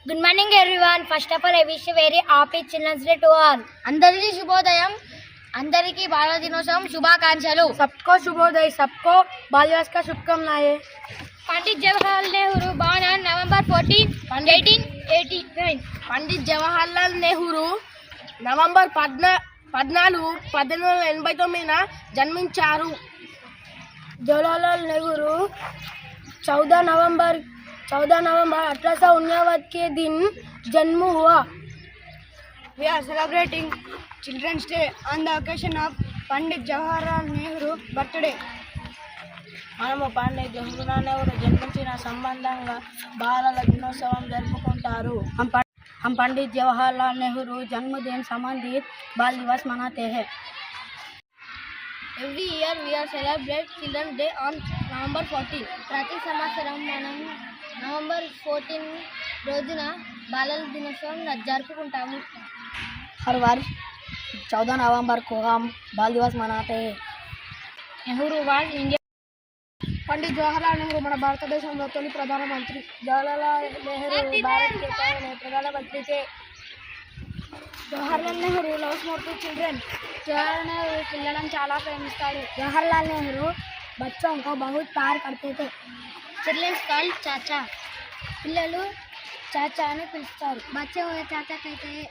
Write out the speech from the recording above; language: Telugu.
Good morning everyone. First of all, I wish a very happy Children's Day to all. అందరికీ శుభోదయం. అందరికీ బాల దినోత్సవం శుభాకాంక్షలు. सबको शुभोदय. सबको बाल दिवस का शुभकामनाएं. Pandit Jawaharlal Nehru born on November 14, 1889. Pandit Jawaharlal Nehru November 14, 1889 జన్మించారు. जवाहरलाल नेहरू 14 नवंबर 1859 के दिन जन्म हुआ. We are celebrating Children's Day on the occasion of Pandit Jawaharlal Nehru birthday. మనము పండిత్ జవహర్లాల్ నెహ్రూ జన్మించిన సంబంధంగా బాలల దినోత్సవం జరుపుకుంటారు. हम पंडित जवाहरलाल नेहरू जन्मदिन संबंधित बाल दिवस मनाते हैं. Every year we are celebrate Children's Day on November 14. ప్రతి సంవత్సరం మనం నవంబర్ 14 రోజున బాలల దినోత్సవం జరుపుకుంటాము. हर वर्ष 14 नवंबर को हम बाल दिवस मनाते हैं. Nehru was India. పండిత్ జవహర్లాల్ నెహ్రూ మన భారతదేశంలో తొలి ప్రధానమంత్రి. జవహర్లాల్ నెహ్రూ భారత్ के पहले प्रधानमंत्री थे. Jawaharlal Nehru loves more to children. Jawaharlal Nehru పిల్లలను చాలా ప్రేమిస్తాడు. జవహర్లాల్ నెహ్రూ బच्चों को बहुत प्यार करते थे. చిల్డ్రన్స్ కాల్డ్ చాచా. పిల్లలు చాచా అని పిలుస్తారు. బच्चे చాచా कहते हैं.